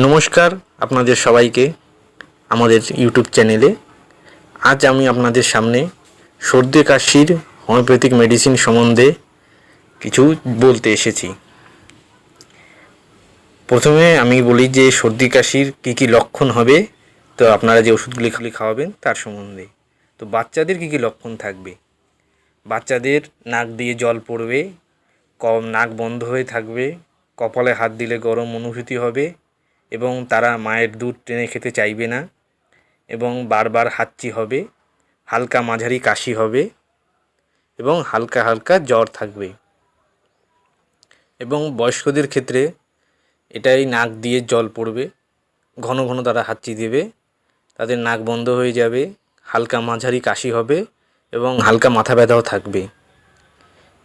নমস্কার আপনাদের সবাইকে আমাদের ইউটিউব চ্যানেলে। আজ আমি আপনাদের সামনে সর্দি কাশির হোমিওপ্যাথিক মেডিসিন সম্বন্ধে কিছু বলতে এসেছি। প্রথমে আমি বলি যে সর্দি কাশির কী কী লক্ষণ হবে, তো আপনারা যে ওষুধগুলি খাওয়াবেন তার সম্বন্ধে। তো বাচ্চাদের কী কী লক্ষণ থাকবে? বাচ্চাদের নাক দিয়ে জল পড়বে, নাক বন্ধ হয়ে থাকবে, কপালে হাত দিলে গরম অনুভূতি হবে এবং তারা মায়ের দুধ টেনে খেতে চাইবে না এবং বারবার হাঁচি হবে, হালকা মাঝারি কাশি হবে এবং হালকা হালকা জ্বর থাকবে। এবং বয়স্কদের ক্ষেত্রে এটাই নাক দিয়ে জল পড়বে, ঘন ঘন তারা হাঁচি দেবে, তাদের নাক বন্ধ হয়ে যাবে, হালকা মাঝারি কাশি হবে এবং হালকা মাথা ব্যথাও থাকবে।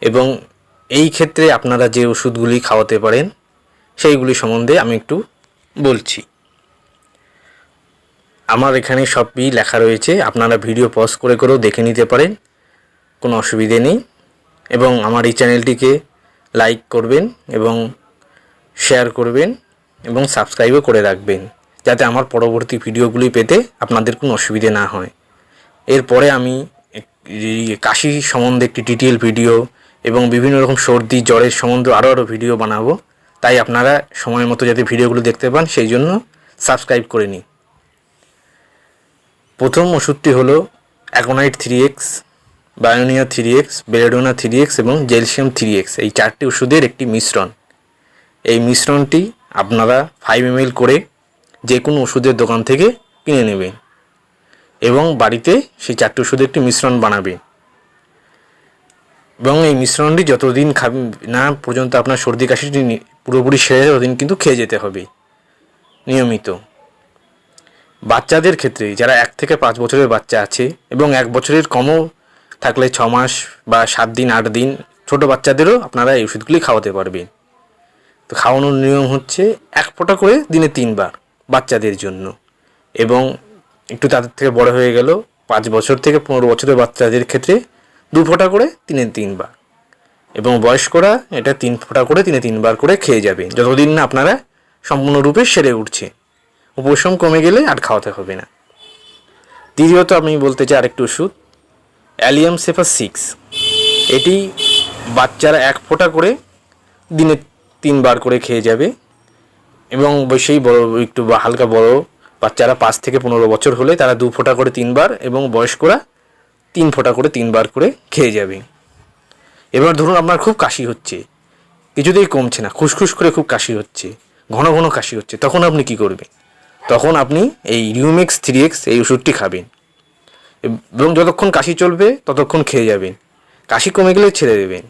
এবং এই ক্ষেত্রে আপনারা যে ওষুধগুলি খাওয়াতে পারেন সেইগুলি সম্বন্ধে আমি একটু বলছি। আমার এখানে সবই লেখা রয়েছে, আপনারা ভিডিও পজ করে করেও দেখে নিতে পারেন, কোনো অসুবিধে নেই। এবং আমার এই চ্যানেলটিকে লাইক করবেন এবং শেয়ার করবেন এবং সাবস্ক্রাইবও করে রাখবেন, যাতে আমার পরবর্তী ভিডিওগুলি পেতে আপনাদের কোনো অসুবিধে না হয়। এরপরে আমি কাশি সম্বন্ধে একটি ডিটেল ভিডিও এবং বিভিন্ন রকম সর্দি জ্বরের সম্বন্ধে আরও ভিডিও বানাবো, তাই আপনারা সময় মতো যাতে ভিডিওগুলো দেখতে পান সেই জন্য সাবস্ক্রাইব করে নিন। প্রথম ওষুধটি হলো aconite 3x, বায়োনিয়া 3x, belladonna 3x এবং জেলসিয়াম 3x। এই চারটি ওষুধের একটি মিশ্রণ। এই মিশ্রণটি আপনারা 5 ml করে যে কোনো ওষুধের দোকান থেকে কিনে নেবেন এবং বাড়িতে সেই চারটি ওষুধের একটি মিশ্রণ বানাবেন। এবং এই মিশ্রণটি যতদিন খাবেন না পর্যন্ত আপনার সর্দি কাশিটি পুরোপুরি সেরে ততদিন কিন্তু খেয়ে যেতে হবে নিয়মিত। বাচ্চাদের ক্ষেত্রে যারা 1 থেকে 5 বছরের বাচ্চা আছে এবং 1 বছরের কমও থাকলে 6 মাস বা 7 দিন 8 দিন ছোটো বাচ্চাদেরও আপনারা এই ওষুধগুলি খাওয়াতে পারবেন। তো খাওয়ানোর নিয়ম হচ্ছে 1 ফোঁটা করে দিনে 3 বার বাচ্চাদের জন্য, এবং একটু তাদের থেকে বড় হয়ে গেল 5 বছর থেকে 15 বছরের বাচ্চাদের ক্ষেত্রে 2 ফোঁটা করে দিনে 3 বার, এবং বয়স্করা এটা 3 ফোঁটা করে দিনে 3 বার করে খেয়ে যাবে যতদিন না আপনারা সম্পূর্ণরূপে সেরে উঠছে। উপশম কমে গেলে আর খাওয়াতে হবে না। দ্বিতীয়ত আমি বলতে চাই আরেকটি ওষুধ অ্যালিয়াম সেফার 6। এটি বাচ্চারা 1 ফোঁটা করে দিনে 3 বার করে খেয়ে যাবে, এবং সেই বড় একটু হালকা বড় বাচ্চারা 5 থেকে 15 বছর হলে তারা 2 ফোঁটা করে 3 বার এবং বয়স্করা 3 ফোঁটা করে 3 বার করে খেয়ে যাবে। এবার ধরুন আপনার খুব কাশি হচ্ছে, কিছুতেই কমছে না, খুসখুস করে খুব কাশি হচ্ছে, ঘন ঘন কাশি হচ্ছে, তখন আপনি কি করবেন? তখন আপনি এই রিউমেক্স 3x এই ওষুধটি খাবেন এবং যতক্ষণ কাশি চলবে ততক্ষণ খেয়ে যাবেন। কাশি কমে গেলে ছেড়ে দেবেন।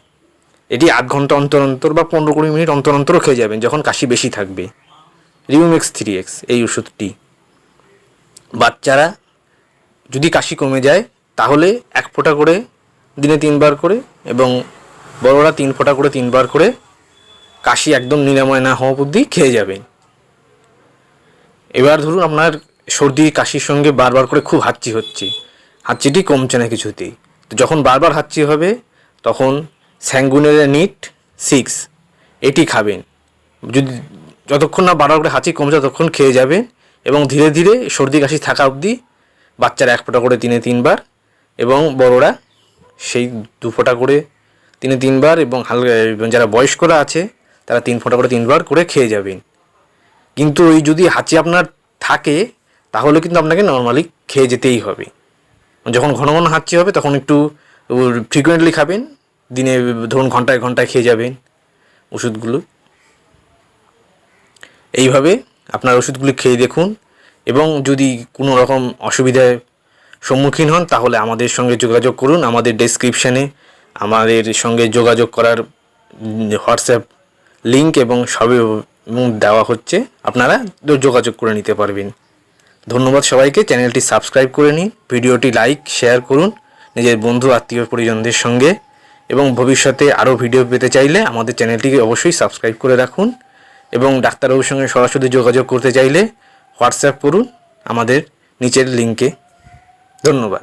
এটি আধ ঘন্টা অন্তর অন্তর বা 15-20 মিনিট অন্তর অন্তরও খেয়ে যাবেন যখন কাশি বেশি থাকবে। রিউমেক্স 3x এই ওষুধটি বাচ্চারা যদি কাশি কমে যায় তাহলে 1 ফোঁটা করে দিনে 3 বার করে এবং বড়রা 3 ফোঁটা করে 3 বার করে কাশি একদম নিরাময় না হওয়া অবধি খেয়ে যাবেন। এবার ধরুন আপনার সর্দি কাশির সঙ্গে বারবার করে খুব হাঁচি হচ্ছে, হাঁচিটি কমছে না কিছুতেই, তো যখন বারবার হাঁচি হবে তখন স্যাঙ্গুইনারিয়া নিট 6 এটি খাবেন। যতক্ষণ না বারবার করে হাঁচি কমছে ততক্ষণ খেয়ে যাবেন এবং ধীরে ধীরে সর্দি কাশি থাকা অবধি বাচ্চারা 1 ফোঁটা করে দিনে 3 বার এবং বড়রা সেই 2 ফোঁটা করে দিনে 3 বার এবং যারা বয়স্করা আছে তারা 3 ফোঁটা করে 3 বার করে খেয়ে যাবেন। কিন্তু ওই যদি হাঁচি আপনার থাকে তাহলে কিন্তু আপনাকে নর্মালি খেয়ে যেতেই হবে। যখন ঘন ঘন হাঁচি হবে তখন একটু ফ্রিকুয়েন্টলি খাবেন, দিনে ধরুন ঘন্টায় ঘন্টায় খেয়ে যাবেন ওষুধগুলো। এইভাবে আপনার ওষুধগুলি খেয়ে দেখুন, এবং যদি কোনো রকম অসুবিধায় সম্মুখীন হন তাহলে আমাদের সঙ্গে যোগাযোগ করুন। আমাদের ডেসক্রিপশানে আমাদের সঙ্গে যোগাযোগ করার হোয়াটসঅ্যাপ লিঙ্ক এবং সবই দেওয়া হচ্ছে, আপনারা যোগাযোগ করে নিতে পারবেন। ধন্যবাদ সবাইকে। চ্যানেলটি সাবস্ক্রাইব করে নিন, ভিডিওটি লাইক শেয়ার করুন নিজের বন্ধু আত্মীয় পরিজনদের সঙ্গে, এবং ভবিষ্যতে আরও ভিডিও পেতে চাইলে আমাদের চ্যানেলটিকে অবশ্যই সাবস্ক্রাইব করে রাখুন, এবং ডাক্তারবাবুর সঙ্গে সরাসরি যোগাযোগ করতে চাইলে হোয়াটসঅ্যাপ করুন আমাদের নিচের লিঙ্কে। ধন্যবাদ।